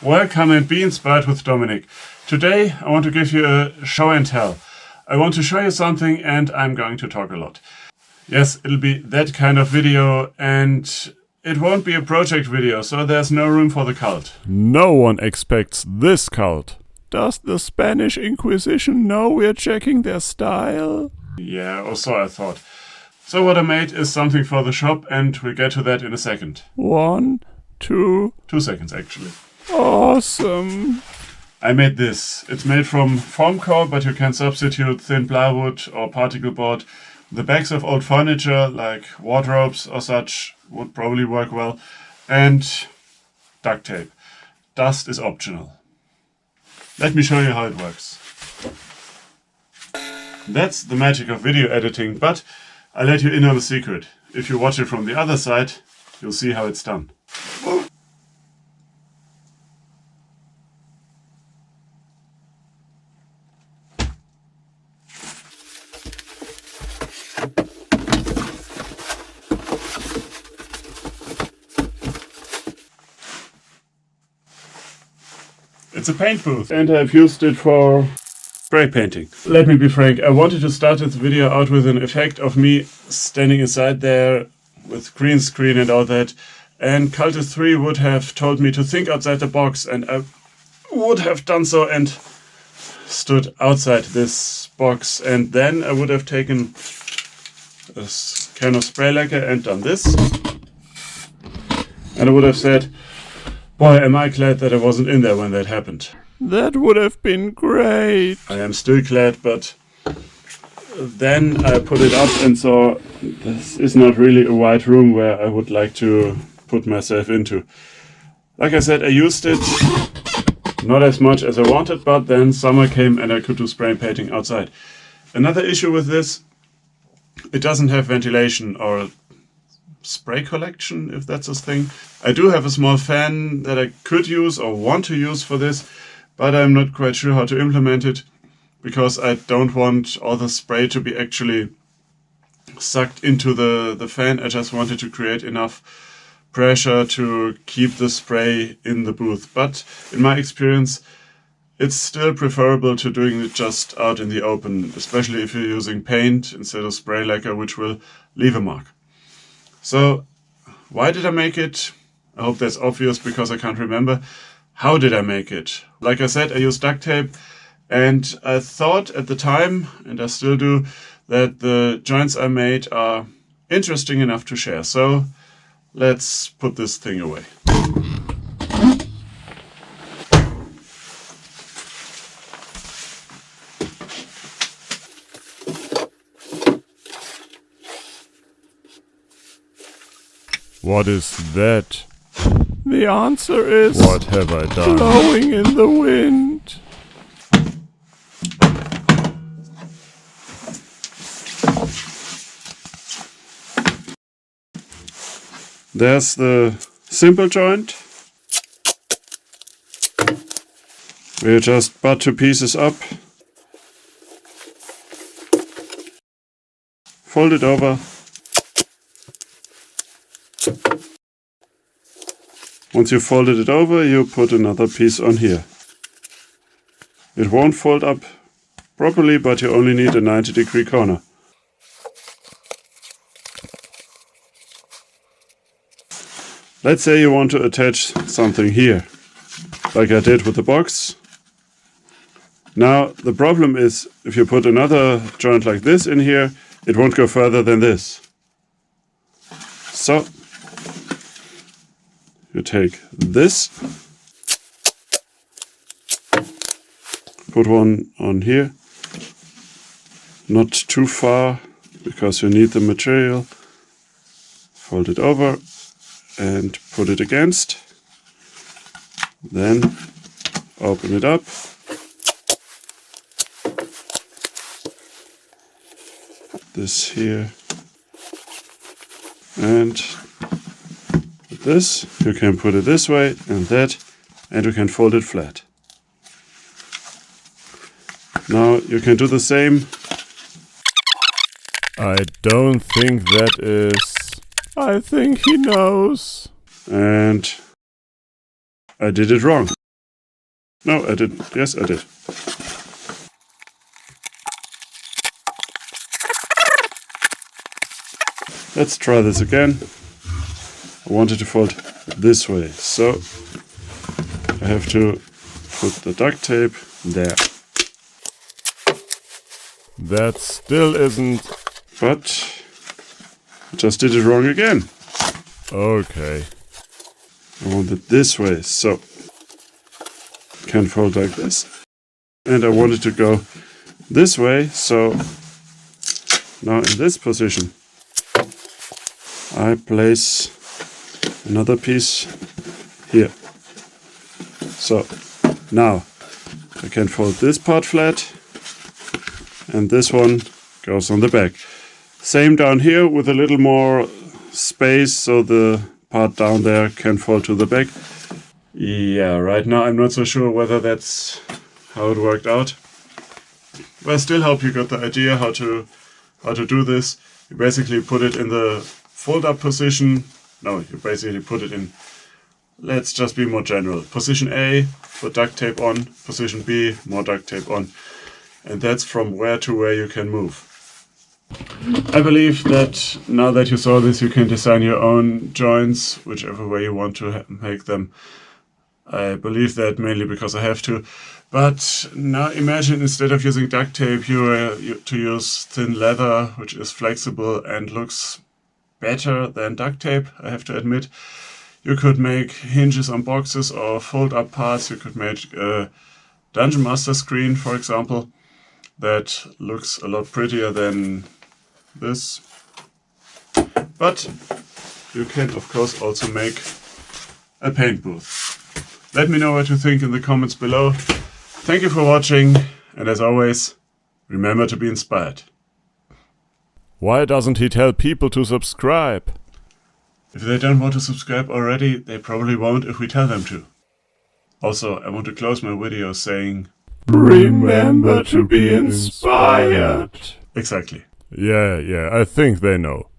Welcome and be inspired with Dominic. Today I want to give you a show and tell. I want to show you something and I'm going to talk a lot. Yes, it'll be that kind of video and it won't be a project video, so there's no room for the cult. No one expects this cult. Does the Spanish Inquisition know we're checking their style? Yeah, or so I thought. So what I made is something for the shop and we'll get to that in a second. 1, 2... 2 seconds actually. Awesome! I made this. It's made from Foamcore, but you can substitute thin plywood or particle board. The backs of old furniture, like wardrobes or such, would probably work well. And duct tape. Dust is optional. Let me show you how it works. That's the magic of video editing, but I'll let you in on a secret. If you watch it from the other side, you'll see how it's done. It's a paint booth and I've used it for spray painting. Let me be frank, I wanted to start this video out with an effect of me standing inside there with green screen and all that, and Cultist 3 would have told me to think outside the box, and I would have done so and stood outside this box, and then I would have taken a can of spray lacquer and done this, and I would have said, boy, am I glad that I wasn't in there when that happened. That would have been great. I am still glad, but then I put it up and saw this is not really a wide room where I would like to put myself into. Like I said, I used it not as much as I wanted, but then summer came and I could do spray painting outside. Another issue with this, it doesn't have ventilation or spray collection, if that's a thing. I do have a small fan that I could use or want to use for this, but I'm not quite sure how to implement it because I don't want all the spray to be actually sucked into the fan. I just wanted to create enough pressure to keep the spray in the booth. But in my experience, it's still preferable to doing it just out in the open, especially if you're using paint instead of spray lacquer, which will leave a mark. So, why did I make it? I hope that's obvious because I can't remember. How did I make it? Like I said, I used duct tape and I thought at the time, and I still do, that the joints I made are interesting enough to share. So, let's put this thing away. What is that? The answer is... What have I done? Blowing in the wind. There's the simple joint. We'll just butt 2 pieces up. Fold it over. Once you've folded it over, you put another piece on here. It won't fold up properly, but you only need a 90-degree corner. Let's say you want to attach something here, like I did with the box. Now, the problem is, if you put another joint like this in here, it won't go further than this. So, you take this, put one on here, not too far because you need the material, fold it over and put it against, then open it up, this here, and this, you can put it this way and that, and you can fold it flat. Now you can do the same. I don't think that is... I think he knows. And I did it wrong. No, I didn't. Yes, I did. Let's try this again. I wanted to fold this way, so I have to put the duct tape there. That still isn't... But I just did it wrong again. Okay. I want it this way, so can fold like this. And I wanted to go this way, so now in this position I place another piece here. So now I can fold this part flat and this one goes on the back. Same down here with a little more space so the part down there can fold to the back. Yeah, right now I'm not so sure whether that's how it worked out. But I still hope you got the idea how to do this. You basically put it in the fold up position. No, you basically put it in, let's just be more general. Position A, put duct tape on. Position B, more duct tape on. And that's from where to where you can move. I believe that now that you saw this, you can design your own joints, whichever way you want to make them. I believe that mainly because I have to. But now imagine instead of using duct tape, you to use thin leather, which is flexible and looks better than duct tape, I have to admit. You could make hinges on boxes or fold up parts. You could make a Dungeon Master screen, for example, that looks a lot prettier than this. But you can of course also make a paint booth. Let me know what you think in the comments below. Thank you for watching, and as always, remember to be inspired. Why doesn't he tell people to subscribe? If they don't want to subscribe already, they probably won't if we tell them to. Also, I want to close my video saying, Remember to be inspired. Exactly. Yeah, I think they know.